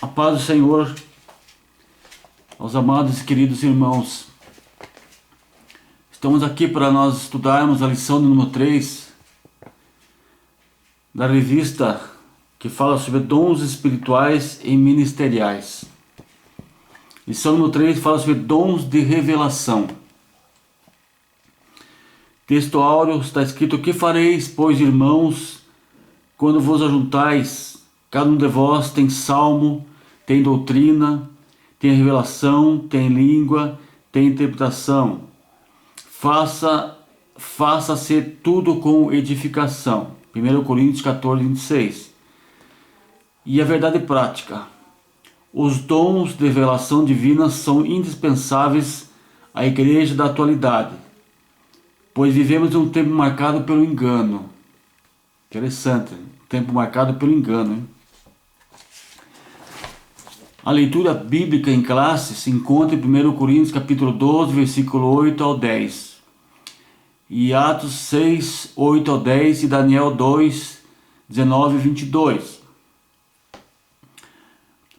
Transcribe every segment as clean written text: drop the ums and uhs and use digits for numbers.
A paz do Senhor aos amados e queridos irmãos. Estamos aqui para nós estudarmos a lição número 3 da revista que fala sobre dons espirituais e ministeriais. Lição número 3 fala sobre dons de revelação. Texto áureo está escrito: O que fareis, pois, irmãos, quando vos ajuntais? Cada um de vós tem salmo, tem doutrina, tem revelação, tem língua, tem interpretação. Faça-se tudo com edificação. 1 Coríntios 14, 26. E a verdade prática. Os dons de revelação divina são indispensáveis à igreja da atualidade, pois vivemos um tempo marcado pelo engano. Interessante, tempo marcado pelo engano, hein? A leitura bíblica em classe se encontra em 1 Coríntios capítulo 12, versículo 8 ao 10. E Atos 6, 8 ao 10 e Daniel 2, 19 e 22.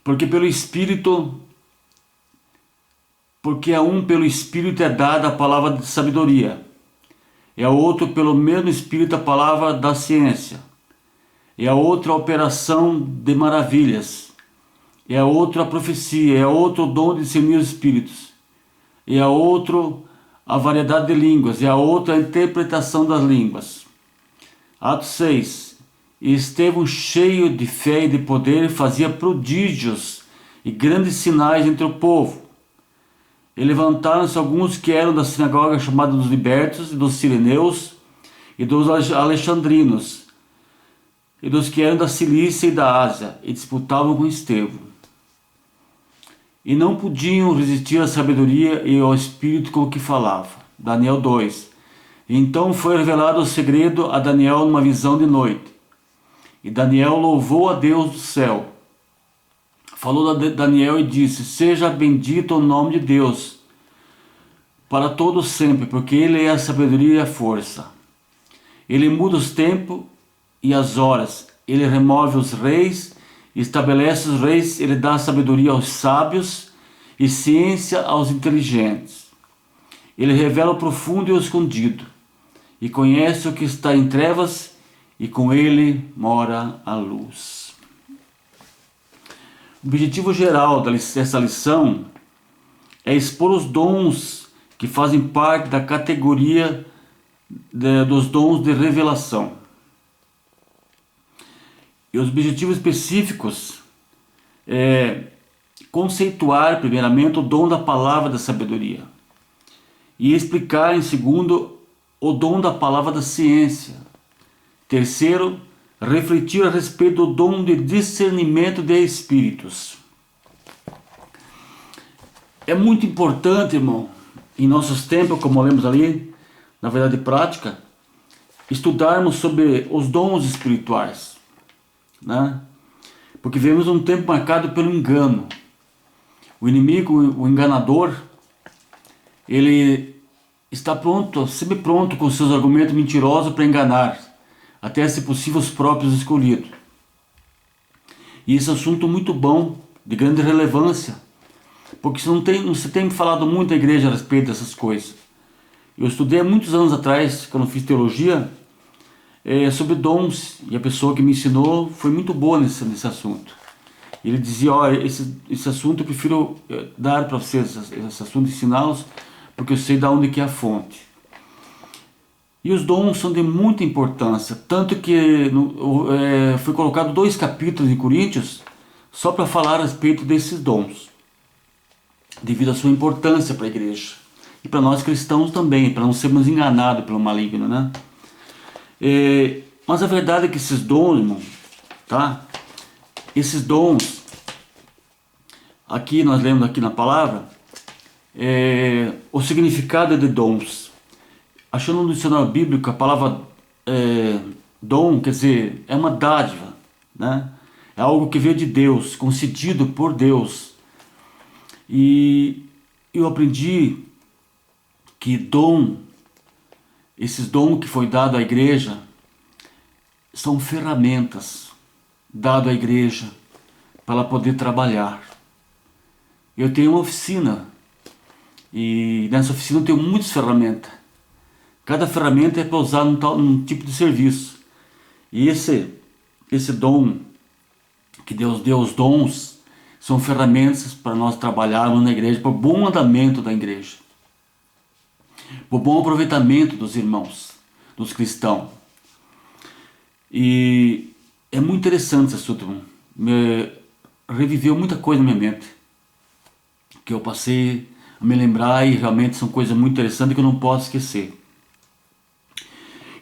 Porque a um pelo Espírito é dada a palavra de sabedoria, e a outro pelo mesmo Espírito a palavra da ciência, e a outra a operação de maravilhas, e a outra a profecia, e a outro o dom de discernir os espíritos, e a outro a variedade de línguas, e a outra a interpretação das línguas. Atos 6. E Estevão, cheio de fé e de poder, fazia prodígios e grandes sinais entre o povo. E levantaram-se alguns que eram da sinagoga chamada dos libertos, e dos sireneus, e dos alexandrinos, e dos que eram da Cilícia e da Ásia, e disputavam com Estevão. E não podiam resistir à sabedoria e ao espírito com o que falava. Daniel 2. E então foi revelado o segredo a Daniel numa visão de noite. E Daniel louvou a Deus do céu. Falou a Daniel e disse: Seja bendito o nome de Deus para todo sempre, porque Ele é a sabedoria e a força. Ele muda os tempos e as horas. Ele remove os reis, estabelece os reis. Ele dá sabedoria aos sábios e ciência aos inteligentes. Ele revela o profundo e o escondido, e conhece o que está em trevas, e com ele mora a luz. O objetivo geral dessa lição é expor os dons que fazem parte da categoria dos dons de revelação. E os objetivos específicos é conceituar, primeiramente, o dom da palavra da sabedoria, e explicar, em segundo, o dom da palavra da ciência. Terceiro, refletir a respeito do dom de discernimento de espíritos. É muito importante, irmão, em nossos tempos, como lemos ali, na verdade prática, estudarmos sobre os dons espirituais, né? Porque vivemos um tempo marcado pelo engano. O inimigo, o enganador, ele está pronto, sempre pronto com seus argumentos mentirosos para enganar, até se possível os próprios escolhidos. E esse assunto é muito bom, de grande relevância, porque não se tem falado muito na igreja a respeito dessas coisas. Eu estudei há muitos anos atrás, quando fiz teologia, sobre dons, e a pessoa que me ensinou foi muito boa nesse assunto. Ele dizia: esse assunto eu prefiro dar para vocês, esse assunto, ensiná-los, porque eu sei de onde que é a fonte. E os dons são de muita importância, tanto que foi colocado 2 capítulos em Coríntios só para falar a respeito desses dons, devido à sua importância para a igreja e para nós cristãos também, para não sermos enganados pelo maligno, né? Mas a verdade é que esses dons, irmão, tá? Esses dons, aqui nós lemos aqui na palavra, o significado de dons. Achando no dicionário bíblico, a palavra dom, quer dizer, é uma dádiva, né? É algo que veio de Deus, concedido por Deus. E eu aprendi que esses dons que foi dado à igreja, são ferramentas dadas à igreja para ela poder trabalhar. Eu tenho uma oficina e nessa oficina eu tenho muitas ferramentas. Cada ferramenta é para usar num tipo de serviço. E esse dom que Deus deu, os dons, são ferramentas para nós trabalharmos na igreja, para o bom andamento da igreja, para o bom aproveitamento dos irmãos, dos cristãos. E é muito interessante esse assunto, reviveu muita coisa na minha mente, que eu passei a me lembrar, e realmente são coisas muito interessantes que eu não posso esquecer.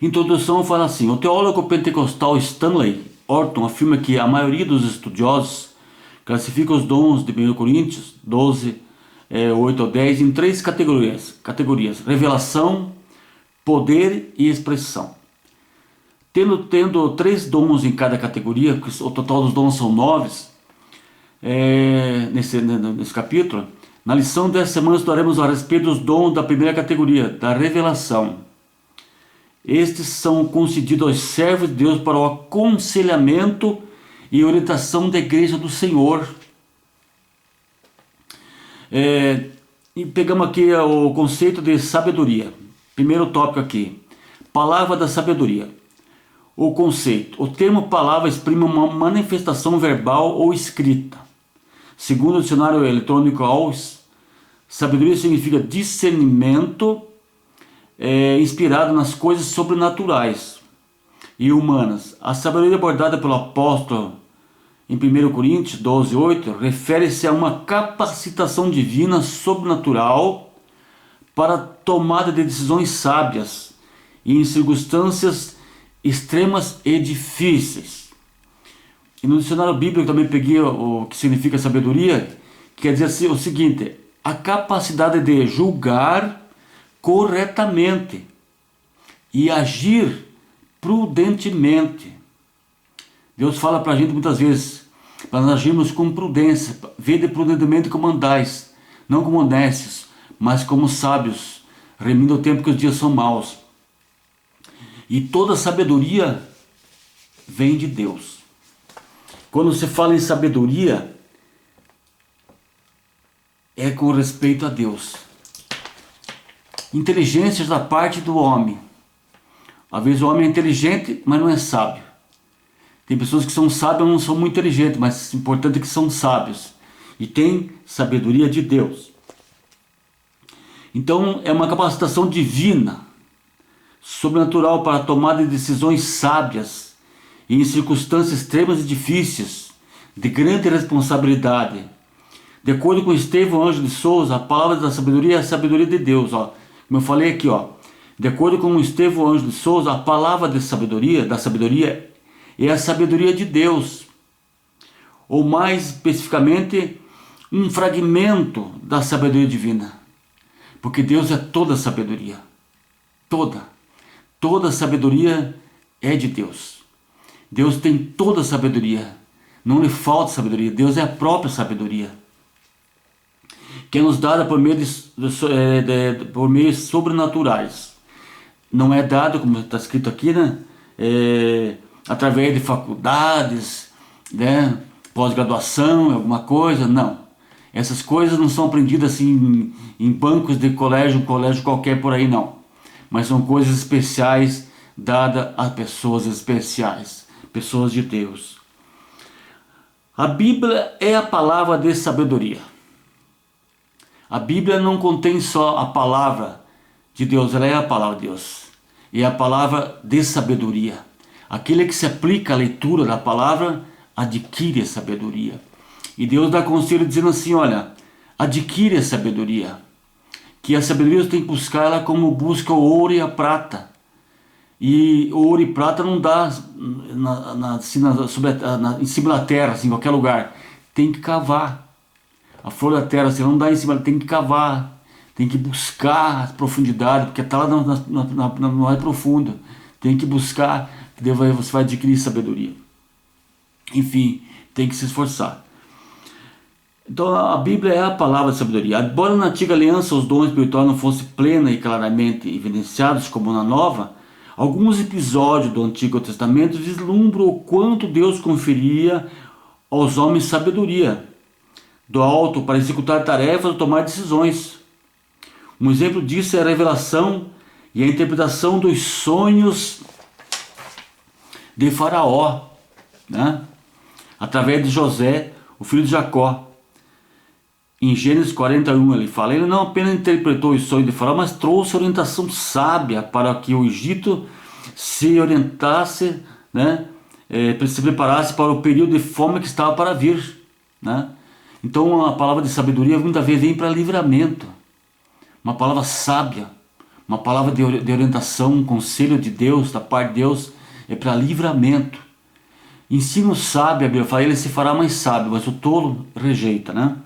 Introdução fala assim: o teólogo pentecostal Stanley Orton afirma que a maioria dos estudiosos classifica os dons de 1 Coríntios 12, 8 ao 10 em 3 categorias: revelação, poder e expressão. Tendo 3 dons em cada categoria, o total dos dons são 9, nesse capítulo. Na lição dessa semana estudaremos a respeito dos dons da primeira categoria, da revelação. Estes são concedidos aos servos de Deus para o aconselhamento e orientação da igreja do Senhor. E pegamos aqui o conceito de sabedoria. Primeiro tópico aqui, palavra da sabedoria. O conceito: o termo palavra exprime uma manifestação verbal ou escrita. Segundo o dicionário eletrônico AUS, sabedoria significa discernimento inspirado nas coisas sobrenaturais e humanas. A sabedoria abordada pelo apóstolo em 1 Coríntios 12, 8 refere-se a uma capacitação divina sobrenatural para a tomada de decisões sábias e em circunstâncias extremas e difíceis. E no dicionário bíblico também peguei o que significa sabedoria, que quer dizer o seguinte: a capacidade de julgar corretamente e agir prudentemente. Deus fala para a gente muitas vezes para nós agirmos com prudência. Vede prudentemente como andais, não como honestos, mas como sábios, remindo o tempo que os dias são maus. E toda sabedoria vem de Deus. Quando se fala em sabedoria, é com respeito a Deus. Inteligências da parte do homem. Às vezes o homem é inteligente, mas não é sábio. Tem pessoas que são sábias e não são muito inteligentes, mas o importante é que são sábios. E tem sabedoria de Deus. Então é uma capacitação divina, sobrenatural para a tomada de decisões sábias e em circunstâncias extremas e difíceis, de grande responsabilidade. De acordo com Estevão Ângelo de Souza, a palavra da sabedoria é a sabedoria de Deus. Como eu falei aqui, de acordo com Estevão Ângelo de Souza, a palavra da sabedoria é a sabedoria de Deus. Ou mais especificamente, um fragmento da sabedoria divina. Porque Deus é toda a sabedoria. Toda a sabedoria é de Deus. Deus tem toda a sabedoria. Não lhe falta sabedoria. Deus é a própria sabedoria, que é nos dada por meios sobrenaturais. Não é dado, como está escrito aqui, através de faculdades, pós-graduação, alguma coisa, não. Essas coisas não são aprendidas assim em bancos de colégio, qualquer por aí, não. Mas são coisas especiais dadas a pessoas especiais, pessoas de Deus. A Bíblia é a palavra de sabedoria. A Bíblia não contém só a palavra de Deus, ela é a palavra de Deus. E é a palavra de sabedoria. Aquele que se aplica à leitura da palavra adquire a sabedoria. E Deus dá conselho dizendo assim: olha, adquire a sabedoria. Que a sabedoria você tem que buscar ela como busca o ouro e a prata. E o ouro e prata não dá em cima da terra, assim, em qualquer lugar. Tem que cavar. A flor da terra, assim, não dá em cima, tem que cavar. Tem que buscar as profundidades, porque está lá no mais profundo. Tem que buscar, que você vai adquirir sabedoria. Enfim, tem que se esforçar. Então a Bíblia é a palavra de sabedoria. Embora na antiga aliança os dons espirituais não fossem plenos e claramente evidenciados como na nova, alguns episódios do Antigo Testamento vislumbram o quanto Deus conferia aos homens sabedoria do alto para executar tarefas ou tomar decisões. Um exemplo disso é a revelação e a interpretação dos sonhos de Faraó, né? Através de José, o filho de Jacó. Em Gênesis 41 ele fala, ele não apenas interpretou os sonhos de Faraó, mas trouxe orientação sábia para que o Egito se orientasse, né? Se preparasse para o período de fome que estava para vir, né? Então a palavra de sabedoria muitas vezes vem para livramento, uma palavra sábia, uma palavra de orientação, um conselho de Deus, da parte de Deus, é para livramento. Ensino sábio, a Bíblia fala, ele se fará mais sábio, mas o tolo rejeita, né?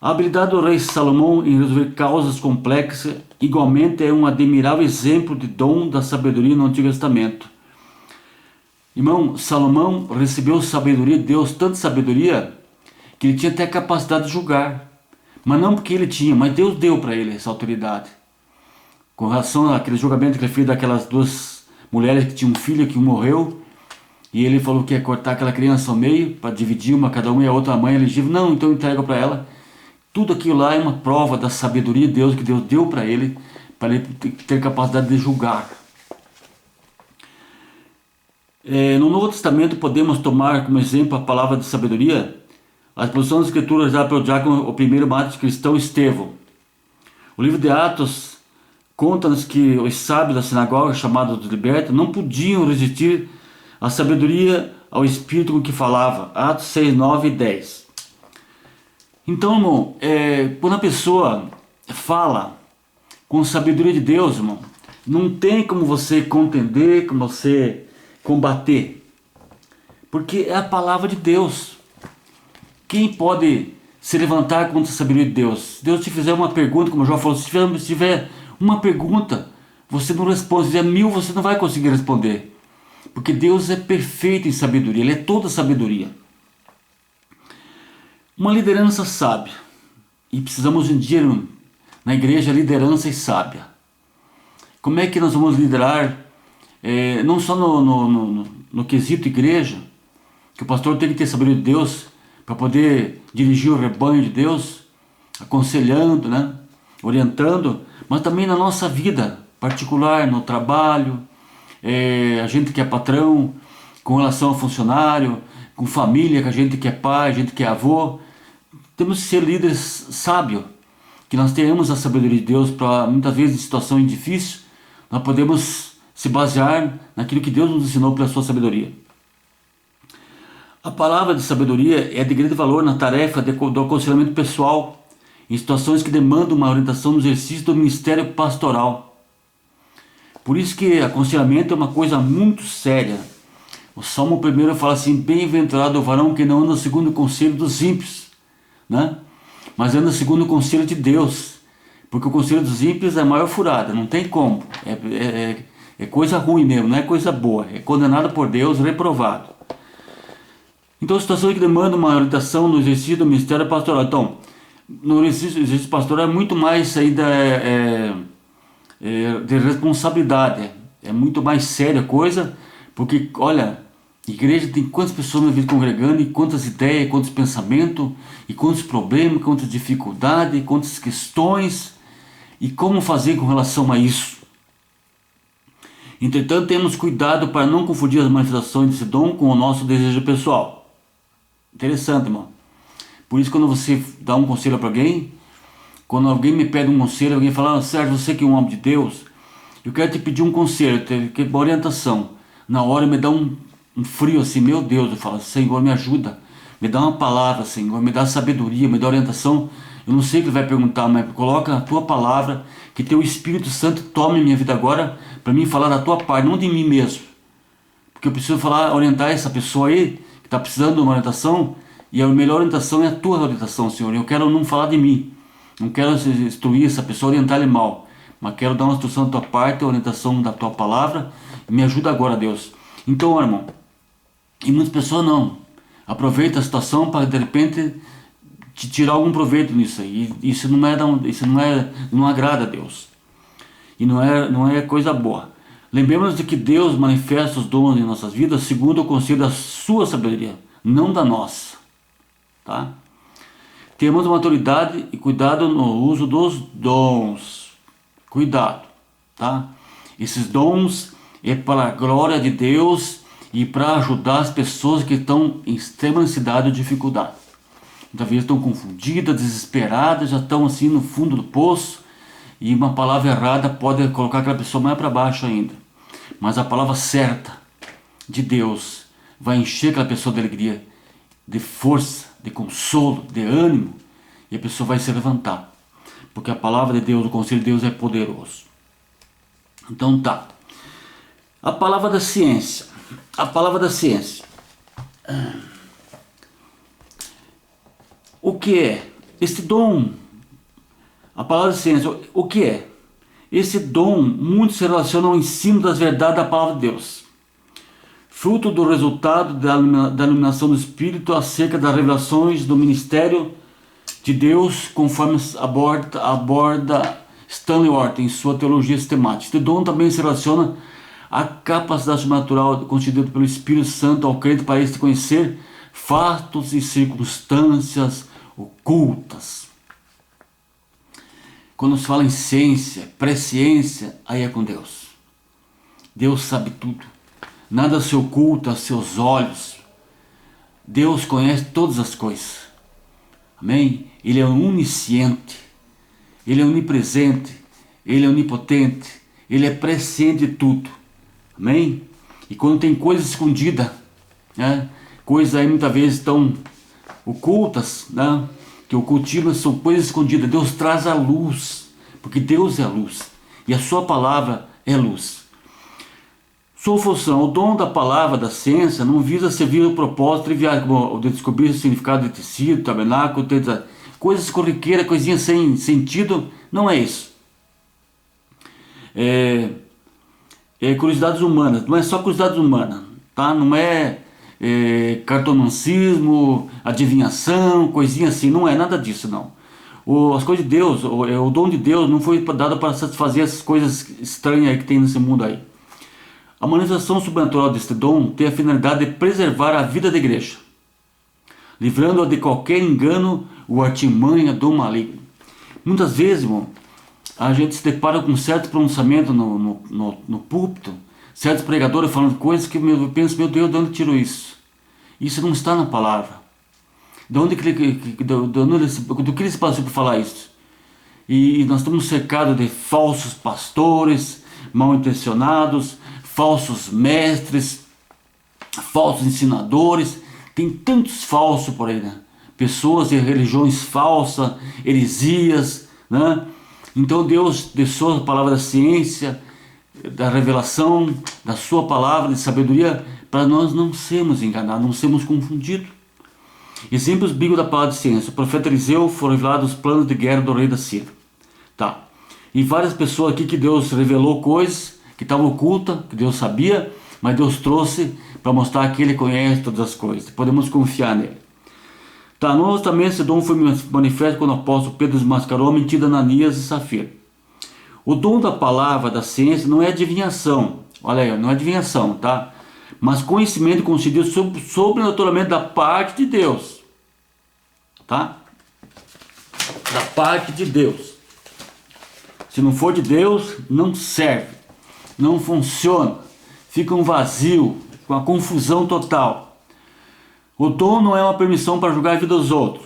A habilidade do rei Salomão em resolver causas complexas igualmente é um admirável exemplo de dom da sabedoria no Antigo Testamento. Irmão, Salomão recebeu sabedoria de Deus, tanta sabedoria que ele tinha até a capacidade de julgar. Mas não porque ele tinha, mas Deus deu para ele essa autoridade. Com relação àquele julgamento que ele fez daquelas duas mulheres que tinham um filho que morreu, e ele falou que ia cortar aquela criança ao meio, para dividir uma, cada uma, e a outra mãe elegível. Não, então entrega para ela. Tudo aquilo lá é uma prova da sabedoria de Deus que Deus deu para ele ter capacidade de julgar. No Novo Testamento podemos tomar como exemplo a palavra de sabedoria, a exposição das escrituras já pelo diácono, o primeiro mártir cristão Estevão. O livro de Atos conta-nos que os sábios da sinagoga, chamados dos libertos, não podiam resistir à sabedoria, ao espírito com que falava. Atos 6, 9 e 10. Então, irmão, quando a pessoa fala com sabedoria de Deus, irmão, não tem como você contender, como você combater, porque é a palavra de Deus. Quem pode se levantar contra a sabedoria de Deus? Se Deus te fizer uma pergunta, como o João falou, se tiver uma pergunta, você não responde. Se tiver 1000, você não vai conseguir responder, porque Deus é perfeito em sabedoria, Ele é toda sabedoria. Uma liderança sábia, e precisamos um dia na igreja liderança e sábia. Como é que nós vamos liderar, não só no quesito igreja, que o pastor tem que ter sabedoria de Deus para poder dirigir o rebanho de Deus, aconselhando, né, orientando, mas também na nossa vida particular, no trabalho, a gente que é patrão, com relação ao funcionário, com família, que a gente que é pai, a gente que é avô. Temos que ser líderes sábios, que nós tenhamos a sabedoria de Deus para, muitas vezes, em situações difíceis, nós podemos se basear naquilo que Deus nos ensinou pela sua sabedoria. A palavra de sabedoria é de grande valor na tarefa do aconselhamento pessoal, em situações que demandam uma orientação no exercício do ministério pastoral. Por isso que aconselhamento é uma coisa muito séria. O Salmo 1 fala assim, bem-aventurado o varão que não anda segundo o conselho dos ímpios, né? Mas anda segundo o conselho de Deus, porque o conselho dos ímpios é a maior furada, não tem como, é coisa ruim mesmo, não é coisa boa, é condenado por Deus, reprovado. Então, situações que demandam uma orientação no exercício do ministério pastoral. Então, no exercício pastoral é muito mais ainda de responsabilidade, é muito mais séria a coisa, porque, olha, igreja tem quantas pessoas na vida congregando, e quantas ideias, quantos pensamentos, e quantos problemas, quantas dificuldades, quantas questões, e como fazer com relação a isso. Entretanto, temos cuidado para não confundir as manifestações desse dom com o nosso desejo pessoal. Interessante, irmão. Por isso, quando você dá um conselho para alguém, quando alguém me pede um conselho, alguém fala, Sérgio, você que é um homem de Deus, eu quero te pedir um conselho, uma orientação. Na hora me dá um frio assim, meu Deus, eu falo, Senhor, me ajuda, me dá uma palavra, Senhor, me dá sabedoria, me dá orientação. Eu não sei o que ele vai perguntar, mas coloca a tua palavra, que teu Espírito Santo tome minha vida agora, para mim falar da tua parte, não de mim mesmo. Porque eu preciso falar, orientar essa pessoa aí, que está precisando de uma orientação, e a melhor orientação é a tua orientação, Senhor. Eu quero não falar de mim, não quero instruir essa pessoa, orientar ele mal, mas quero dar uma instrução da tua parte, a orientação da tua palavra, e me ajuda agora, Deus. Então, irmão, e muitas pessoas não, aproveita a situação para de repente te tirar algum proveito nisso aí, isso não agrada a Deus, e não é coisa boa. Lembremos de que Deus manifesta os dons em nossas vidas segundo o conselho da sua sabedoria, não da nossa. Tá? Temos maturidade e cuidado no uso dos dons. Cuidado, tá? Esses dons é para a glória de Deus e para ajudar as pessoas que estão em extrema necessidade ou dificuldade. Muitas vezes estão confundidas, desesperadas, já estão assim no fundo do poço, e uma palavra errada pode colocar aquela pessoa mais para baixo ainda. Mas a palavra certa de Deus vai encher aquela pessoa de alegria, de força, de consolo, de ânimo, e a pessoa vai se levantar. Porque a palavra de Deus, o conselho de Deus é poderoso. Então tá. A palavra da ciência. A palavra da ciência. O que é? Esse dom. A palavra da ciência. O que é? Esse dom muito se relaciona ao ensino das verdades da palavra de Deus. Fruto do resultado da iluminação do Espírito acerca das revelações do ministério de Deus, conforme aborda Stanley Orton em sua teologia sistemática. Este dom também se relaciona à capacidade sobrenatural concedida pelo Espírito Santo ao crente para este conhecer fatos e circunstâncias ocultas. Quando se fala em ciência, presciência, aí é com Deus. Deus sabe tudo. Nada se oculta a seus olhos. Deus conhece todas as coisas. Amém? Ele é onisciente. Ele é onipresente. Ele é onipotente. Ele é presciente de tudo. Amém? E quando tem coisa escondida, né? Coisas aí muitas vezes estão ocultas, né? Que ocultismo são coisas escondidas. Deus traz a luz, porque Deus é a luz e a sua palavra é luz. Sua função, o dom da palavra da ciência não visa servir o propósito trivial, como o de descobrir o significado de tecido, tabernáculo, coisas corriqueiras, coisinhas sem sentido. Não é isso. Curiosidades humanas, não é só curiosidades humanas, tá? Não é cartomancismo, adivinhação, coisinha assim, não é nada disso, não. As coisas de Deus, o dom de Deus não foi dado para satisfazer essas coisas estranhas aí que tem nesse mundo aí. A manifestação sobrenatural deste dom tem a finalidade de preservar a vida da igreja, livrando-a de qualquer engano ou artimanha do maligno. Muitas vezes, irmão, a gente se depara com um certo pronunciamento no púlpito, certos pregadores falando coisas que eu penso, meu Deus, de onde tirou isso? Isso não está na palavra. Do que ele se passou por falar isso? E nós estamos cercados de falsos pastores, mal intencionados, falsos mestres, falsos ensinadores. Tem tantos falsos por aí, né? Pessoas de religiões falsas, heresias, né? Então Deus deixou a palavra da ciência, da revelação, da sua palavra de sabedoria, para nós não sermos enganados, não sermos confundidos. Exemplos bíblicos da palavra de ciência. O profeta Eliseu foram revelados os planos de guerra do rei da Síria. Tá. E várias pessoas aqui que Deus revelou coisas que estavam ocultas, que Deus sabia, mas Deus trouxe para mostrar que Ele conhece todas as coisas. Podemos confiar nele. Tá, no Novo Testamento esse dom foi manifesto quando o apóstolo Pedro desmascarou a mentira de Ananias e Safira. O dom da palavra, da ciência, não é adivinhação. Olha aí, não é adivinhação, tá? Mas conhecimento concedido sobrenaturalmente da parte de Deus. Tá? Da parte de Deus. Se não for de Deus, não serve. Não funciona. Fica um vazio, com a confusão total. O dom não é uma permissão para julgar a vida dos outros.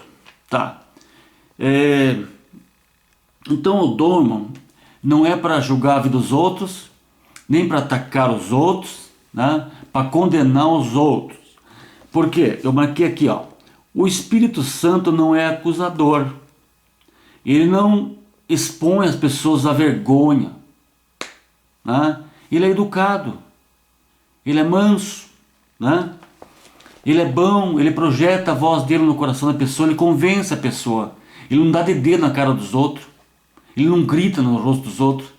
Tá? Então o dom, irmão, não é para julgar a vida dos outros, nem para atacar os outros, né? Para condenar os outros. Por quê? Eu marquei aqui, ó. O Espírito Santo não é acusador. Ele não expõe as pessoas à vergonha, né? Ele é educado. Ele é manso, né? Ele é bom, ele projeta a voz dele no coração da pessoa, ele convence a pessoa. Ele não dá dedo na cara dos outros. Ele não grita no rosto dos outros.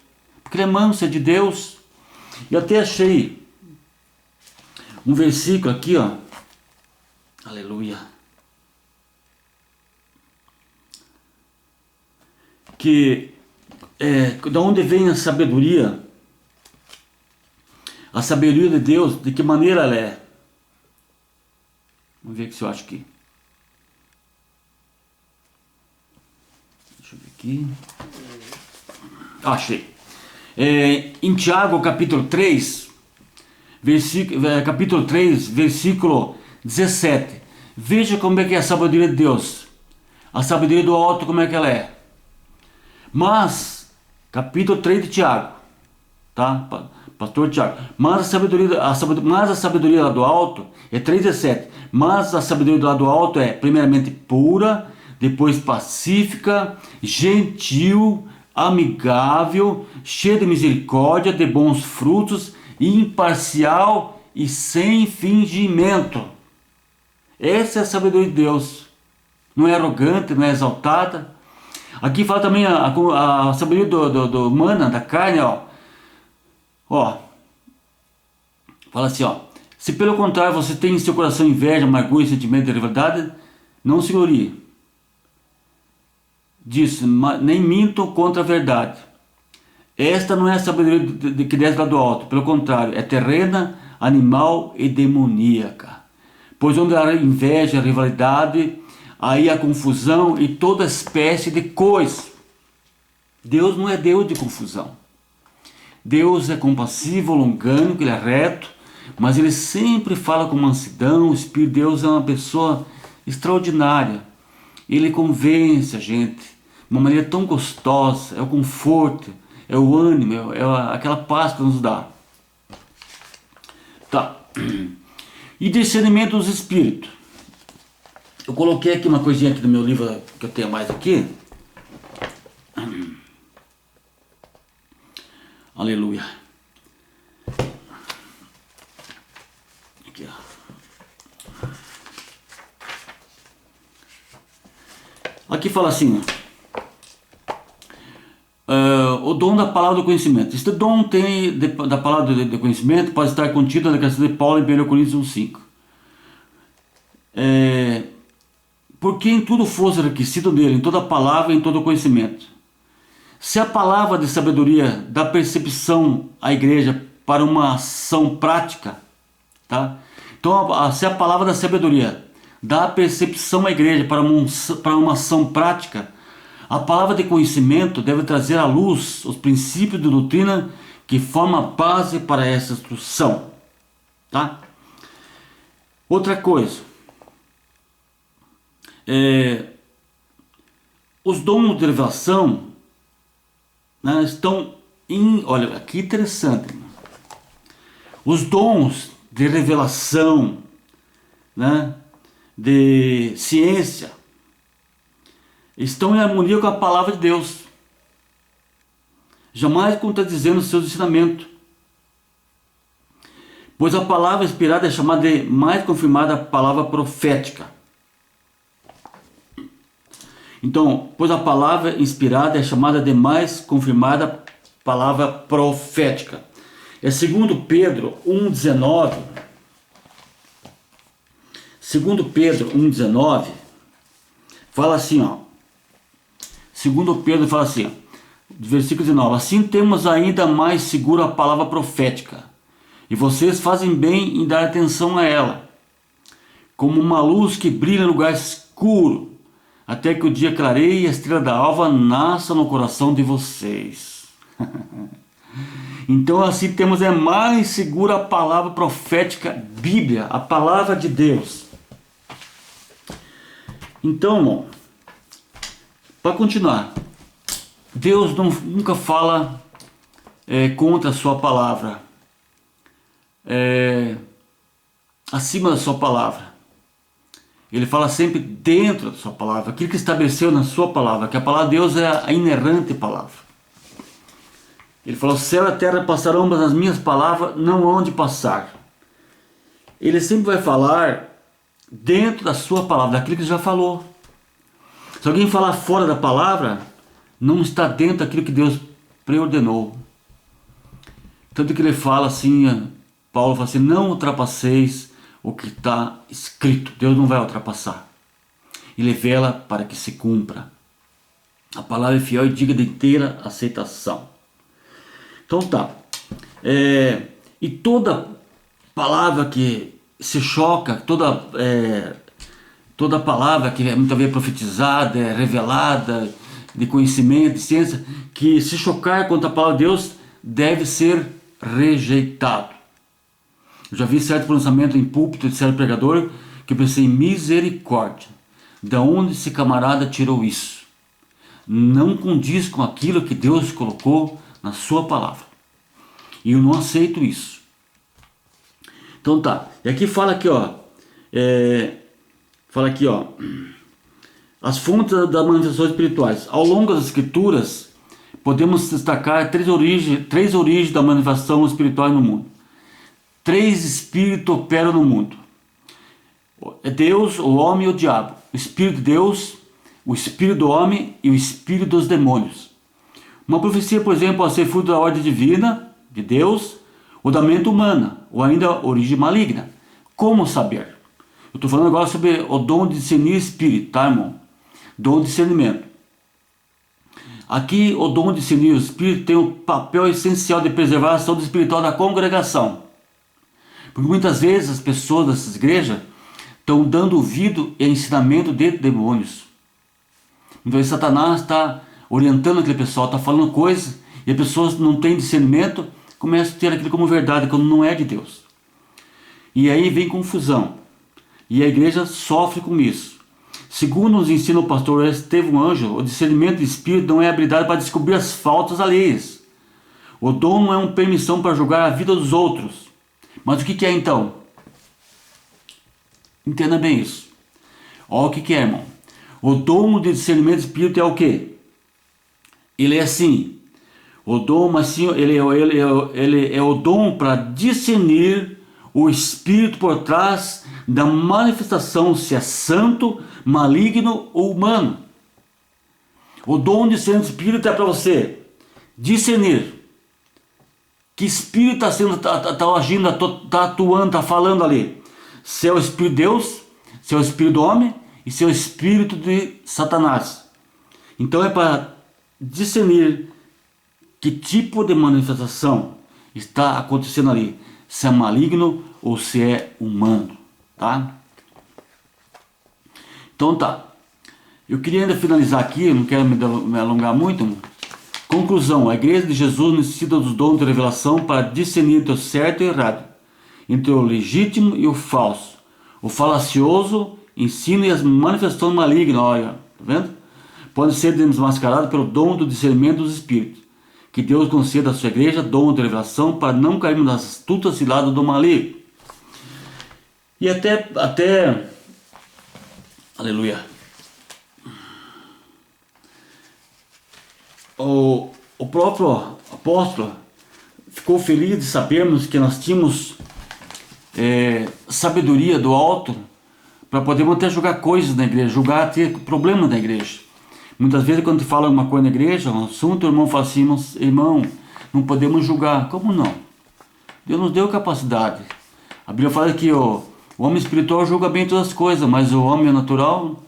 Porque ele é manso, é de Deus. E até achei um versículo aqui, ó. Aleluia. Que da onde vem a sabedoria? A sabedoria de Deus, de que maneira ela é? Vamos ver se eu acho aqui. Deixa eu ver aqui. Achei. Em Tiago, capítulo 3, versículo 17. Veja como é que é a sabedoria de Deus. A sabedoria do alto, como é que ela é. Mas, capítulo 3 de Tiago, tá? Pastor Tiago. Mas a sabedoria lá do alto é 3,17. Mas a sabedoria do lado alto é primeiramente pura, depois pacífica, gentil, amigável, cheia de misericórdia, de bons frutos, imparcial e sem fingimento. Essa é a sabedoria de Deus. Não é arrogante, não é exaltada. Aqui fala também a sabedoria do humana, da carne, fala assim, se pelo contrário você tem em seu coração inveja, amargura e sentimento de rivalidade, não se glorie disso, nem mintam contra a verdade. Esta não é a sabedoria que desce lá do alto, pelo contrário, é terrena, animal e demoníaca. Pois onde há inveja, rivalidade, aí há confusão e toda espécie de coisa. Deus não é Deus de confusão. Deus é compassivo, longânimo, Ele é reto, mas Ele sempre fala com mansidão. O Espírito de Deus é uma pessoa extraordinária. Ele convence a gente de uma maneira tão gostosa, é o conforto, é o ânimo, é aquela paz que nos dá. Tá. E discernimento dos espíritos. Eu coloquei aqui uma coisinha aqui do meu livro que eu tenho mais aqui. Aleluia. Aqui, Aqui fala assim, o dom da palavra do conhecimento. Este dom da palavra do conhecimento pode estar contido na declaração de Paulo em 1 Coríntios 1,5. Porque em tudo fosse enriquecido nele, em toda palavra e em todo conhecimento. Se a palavra de sabedoria dá percepção à igreja para uma ação prática, tá? Então, se a palavra da sabedoria dá percepção à igreja para uma ação prática, a palavra de conhecimento deve trazer à luz os princípios de doutrina que formam a base para essa instrução, tá? Outra coisa, os dons de revelação, né, estão em... Olha, que interessante. Os dons de revelação, né, de ciência, estão em harmonia com a palavra de Deus, jamais contradizendo seus ensinamentos. Pois a palavra inspirada é chamada de mais confirmada palavra profética. Então, pois a palavra inspirada é chamada de mais confirmada palavra profética. É 2 Pedro 1,19. 2 Pedro 1,19 fala assim, 2 Pedro fala assim, versículo 19: assim temos ainda mais segura a palavra profética, e vocês fazem bem em dar atenção a ela, como uma luz que brilha em lugar escuro, até que o dia clareie e a estrela da alva nasça no coração de vocês. Então assim temos mais segura a palavra profética, Bíblia, a palavra de Deus. Então, irmão, para continuar, Deus nunca fala contra a sua palavra, acima da sua palavra. Ele fala sempre dentro da sua palavra, aquilo que estabeleceu na sua palavra, que a palavra de Deus é a inerrante palavra. Ele falou: céu e a terra passarão, mas as minhas palavras não hão de passar. Ele sempre vai falar dentro da sua palavra, daquilo que ele já falou. Se alguém falar fora da palavra, não está dentro daquilo que Deus preordenou. Tanto que ele fala assim, Paulo fala assim: não ultrapasseis o que está escrito. Deus não vai ultrapassar. Ele vela para que se cumpra. A palavra é fiel e digna de inteira aceitação. Então tá. E toda palavra que se choca, toda palavra que é muitas vezes profetizada, é revelada, de conhecimento, de ciência, que se chocar contra a palavra de Deus, deve ser rejeitado. Eu já vi certo pronunciamento em púlpito de certo pregador que eu pensei, misericórdia, da onde esse camarada tirou isso? Não condiz com aquilo que Deus colocou na sua palavra. E eu não aceito isso. Então tá, e aqui fala aqui, ó, as fontes das manifestações espirituais. Ao longo das escrituras, podemos destacar três origens da manifestação espiritual no mundo. 3 espíritos operam no mundo. É Deus, o homem e o diabo. O espírito de Deus, o espírito do homem e o espírito dos demônios. Uma profecia, por exemplo, pode ser fruto da ordem divina, de Deus, ou da mente humana, ou ainda origem maligna. Como saber? Eu estou falando agora sobre o dom de discernir espírito, tá, irmão? Dom de discernimento. Aqui, o dom de discernir o espírito tem um papel essencial de preservar a saúde espiritual da congregação. Porque muitas vezes as pessoas dessas igrejas estão dando ouvido e ensinamento de demônios. Então Satanás está orientando aquele pessoal, está falando coisas, e as pessoas não têm discernimento, começam a ter aquilo como verdade, quando não é de Deus. E aí vem confusão. E a igreja sofre com isso. Segundo nos ensina o pastor Estevão Anjo, o discernimento de espírito não é habilidade para descobrir as faltas alheias. O dom não é uma permissão para julgar a vida dos outros. Mas o que é então? Entenda bem isso. Olha o que é, irmão. O dom de discernimento de espírito é o quê? Ele é assim. O dom, mas sim, ele é o dom para discernir o espírito por trás da manifestação, se é santo, maligno ou humano. O dom de discernimento de espírito é para você discernir que espírito está agindo, está atuando, está falando ali. Se é o espírito de Deus, se é o espírito do homem e se é o espírito de Satanás. Então é para discernir que tipo de manifestação está acontecendo ali. Se é maligno ou se é humano. Tá? Então tá. Eu queria ainda finalizar aqui, eu não quero me alongar muito. Conclusão, a igreja de Jesus necessita dos dons de revelação para discernir entre o certo e o errado, entre o legítimo e o falso, o falacioso ensino e as manifestações malignas, olha, tá vendo? Podem ser desmascarados pelo dom do discernimento dos espíritos. Que Deus conceda à sua igreja dom de revelação para não cairmos nas astutas ciladas do maligno. E até, aleluia, o próprio apóstolo ficou feliz de sabermos que nós tínhamos sabedoria do alto para podermos até julgar coisas na igreja, julgar, ter problemas na igreja. Muitas vezes quando te fala uma coisa na igreja, um assunto, o irmão fala assim, irmão, não podemos julgar. Como não? Deus nos deu capacidade. A Bíblia fala que o homem espiritual julga bem todas as coisas, mas o homem natural,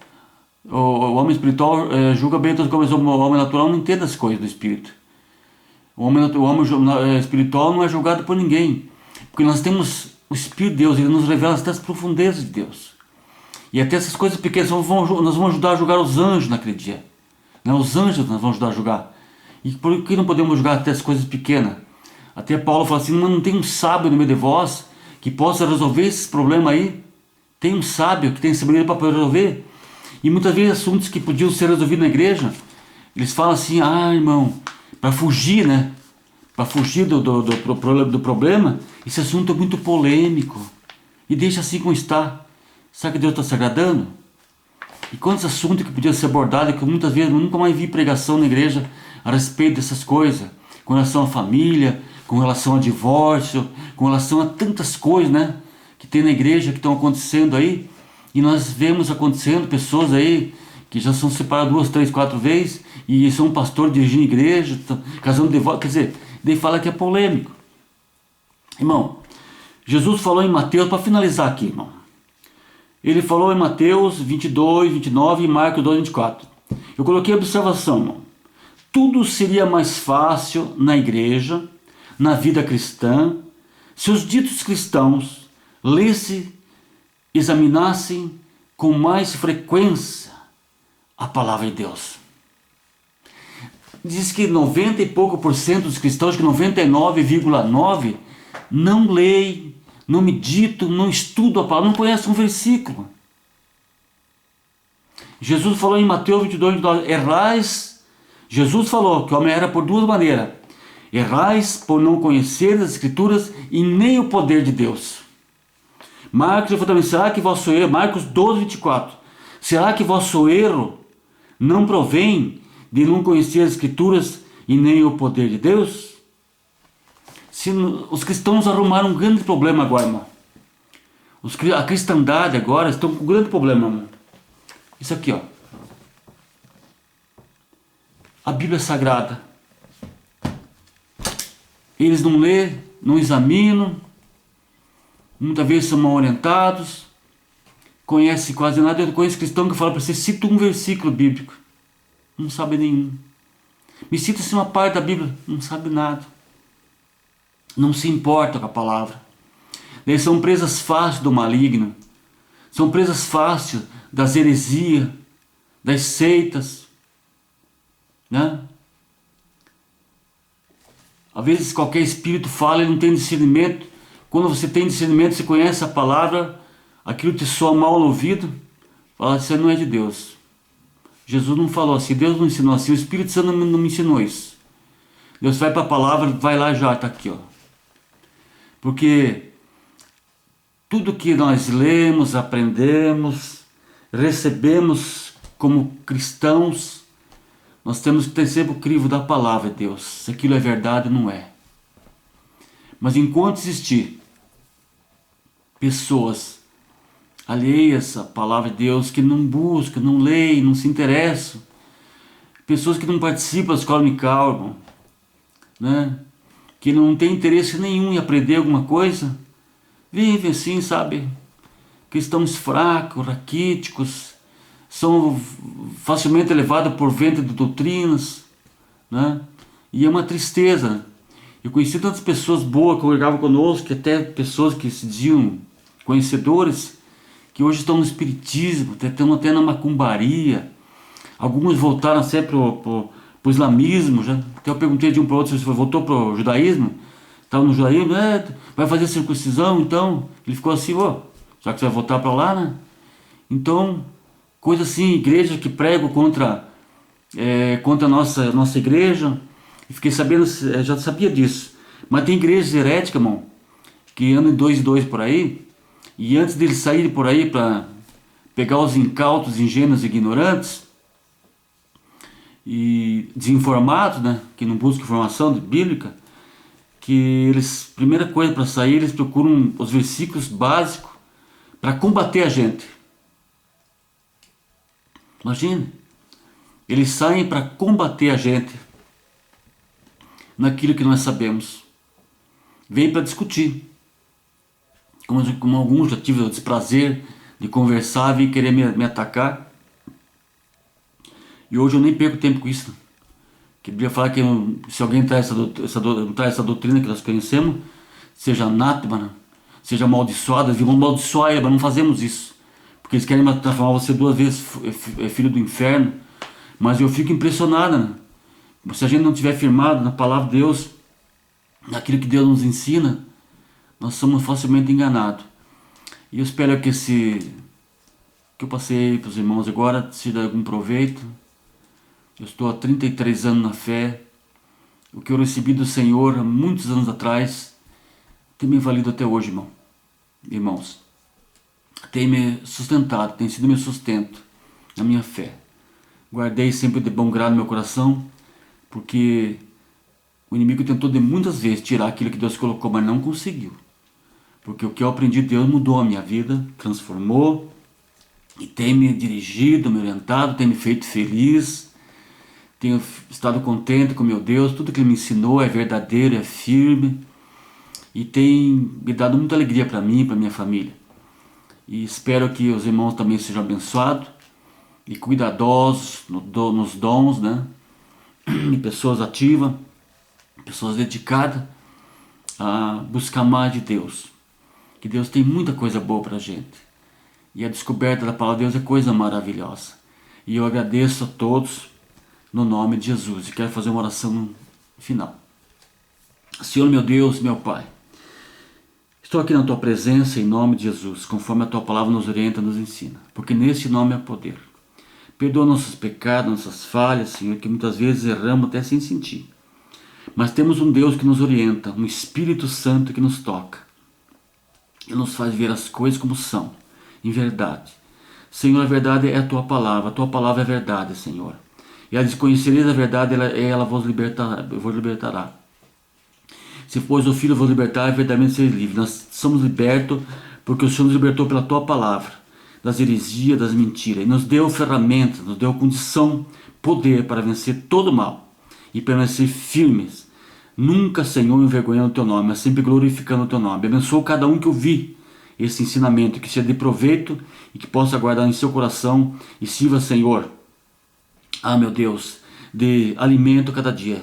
o homem espiritual julga bem todas as coisas, mas o homem natural não entende as coisas do espírito. O homem espiritual não é julgado por ninguém, porque nós temos o Espírito de Deus, ele nos revela até as profundezas de Deus. E até essas coisas pequenas, nós vamos ajudar a julgar os anjos naquele dia. Né? Os anjos nós vamos ajudar a julgar. E por que não podemos julgar até as coisas pequenas? Até Paulo fala assim, não tem um sábio no meio de vós que possa resolver esses problemas aí. Tem um sábio que tem sabedoria para poder resolver. E muitas vezes assuntos que podiam ser resolvidos na igreja, eles falam assim, irmão, para fugir, né? Para fugir do problema, esse assunto é muito polêmico. E deixa assim como está. Sabe que Deus está se agradando? E quantos assuntos que podiam ser abordados, que muitas vezes eu nunca mais vi pregação na igreja a respeito dessas coisas, com relação à família, com relação ao divórcio, com relação a tantas coisas, né, que tem na igreja que estão acontecendo aí, e nós vemos acontecendo pessoas aí que já são separadas 2, 3, 4 vezes, e são pastor dirigindo igreja, casando de volta, quer dizer, daí fala que é polêmico. Irmão, Jesus falou em Mateus, para finalizar aqui, irmão, ele falou em Mateus 22, 29 e Marcos 2, 24. Eu coloquei a observação, irmão. Tudo seria mais fácil na igreja, na vida cristã, se os ditos cristãos lessem, examinassem com mais frequência a palavra de Deus. Diz que 90 e pouco por cento dos cristãos, que 99,9%, não leem, não meditam, não estudam a palavra, não conhecem um versículo. Jesus falou em Mateus 22, errais. Jesus falou que o homem era por duas maneiras. Errais por não conhecer as Escrituras e nem o poder de Deus. Marcos também, será que vosso erro, Marcos 12, 24, será que vosso erro não provém de não conhecer as Escrituras e nem o poder de Deus? Os cristãos arrumaram um grande problema agora, irmão. A cristandade agora estão com um grande problema, irmão. Isso aqui, ó. A Bíblia é sagrada. Eles não lêem, não examinam, muitas vezes são mal orientados, conhecem quase nada. Eu conheço cristão que fala para você, cita um versículo bíblico, não sabe nenhum. Me cita-se uma parte da Bíblia, não sabe nada. Não se importa com a palavra. Eles são presas fáceis do maligno, são presas fáceis das heresias, das seitas, né? Às vezes qualquer espírito fala e não tem discernimento. Quando você tem discernimento, você conhece a palavra, aquilo te soa mal no ouvido, fala, isso não é de Deus. Jesus não falou assim, Deus não ensinou assim, o Espírito Santo não me ensinou isso. Deus vai para a palavra, vai lá já, está aqui, ó. Porque tudo que nós lemos, aprendemos, recebemos como cristãos, nós temos que ter sempre o crivo da palavra de Deus. Se aquilo é verdade, não é. Mas enquanto existir pessoas alheias à palavra de Deus, que não buscam, não leem, não se interessam, pessoas que não participam da escola dominical, irmão, né? Que não tem interesse nenhum em aprender alguma coisa, vivem assim, sabe? Cristãos fracos, raquíticos, são facilmente levados por vento de doutrinas, né? E é uma tristeza. Eu conheci tantas pessoas boas que congregavam conosco, que até pessoas que se diziam conhecedores, que hoje estão no espiritismo, estão até na macumbaria. Alguns voltaram até para o islamismo. Já. Até eu perguntei de um para o outro se voltou para o judaísmo. Estava no judaísmo, vai fazer circuncisão, então. Ele ficou assim, já que você vai voltar para lá, né? Então, coisa assim, igreja que pregam contra a nossa igreja. E fiquei sabendo, já sabia disso. Mas tem igrejas heréticas, irmão, que andam em 2 e 2 por aí. E antes deles saírem por aí para pegar os incautos, ingênuos e ignorantes, e desinformados, né, que não buscam informação bíblica, que eles, primeira coisa para sair, eles procuram os versículos básicos para combater a gente. Imagina, eles saem para combater a gente naquilo que nós sabemos. Vem para discutir. Como alguns já tiveram o desprazer de conversar, vêm querer me atacar. E hoje eu nem perco tempo com isso. Que a Bíblia fala que se alguém traz essa doutrina que nós conhecemos, seja anátema, seja amaldiçoada, eles vão amaldiçoar ele, mas não fazemos isso. Porque eles querem transformar você 2 vezes filho do inferno. Mas eu fico impressionado, né? Se a gente não estiver firmado na palavra de Deus, naquilo que Deus nos ensina, nós somos facilmente enganados. E eu espero que que eu passei para os irmãos agora seja de algum proveito. Eu estou há 33 anos na fé. O que eu recebi do Senhor há muitos anos atrás tem me valido até hoje, irmãos. Tem me sustentado, tem sido meu sustento na minha fé. Guardei sempre de bom grado no meu coração, porque o inimigo tentou de muitas vezes tirar aquilo que Deus colocou, mas não conseguiu. Porque o que eu aprendi de Deus mudou a minha vida, transformou, e tem me dirigido, me orientado, tem me feito feliz. Tenho estado contente com meu Deus, tudo que Ele me ensinou é verdadeiro, é firme, e tem me dado muita alegria para mim e para minha família. E espero que os irmãos também sejam abençoados e cuidadosos nos dons, né? E pessoas ativas, pessoas dedicadas a buscar mais de Deus. Que Deus tem muita coisa boa para a gente. E a descoberta da palavra de Deus é coisa maravilhosa. E eu agradeço a todos no nome de Jesus. E quero fazer uma oração no final. Senhor meu Deus, meu Pai, estou aqui na Tua presença em nome de Jesus, conforme a Tua palavra nos orienta, nos ensina. Porque nesse nome há poder. Perdoa nossos pecados, nossas falhas, Senhor, que muitas vezes erramos até sem sentir. Mas temos um Deus que nos orienta, um Espírito Santo que nos toca. E nos faz ver as coisas como são, em verdade. Senhor, a verdade é a Tua palavra é verdade, Senhor. E a desconhecereis a verdade, ela vos libertará. Se pois o Filho vos libertar, verdadeiramente sereis livres. Nós somos libertos porque o Senhor nos libertou pela Tua palavra, das heresias, das mentiras. E nos deu ferramentas, nos deu condição, poder para vencer todo o mal e permanecer firmes. Nunca, Senhor, envergonhando o Teu nome, mas sempre glorificando o Teu nome. Abençoa cada um que ouvir esse ensinamento, que seja de proveito e que possa guardar em seu coração e sirva, Senhor, meu Deus, de alimento cada dia,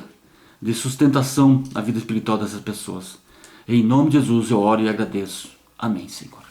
de sustentação à vida espiritual dessas pessoas. Em nome de Jesus eu oro e agradeço. Amém, Senhor.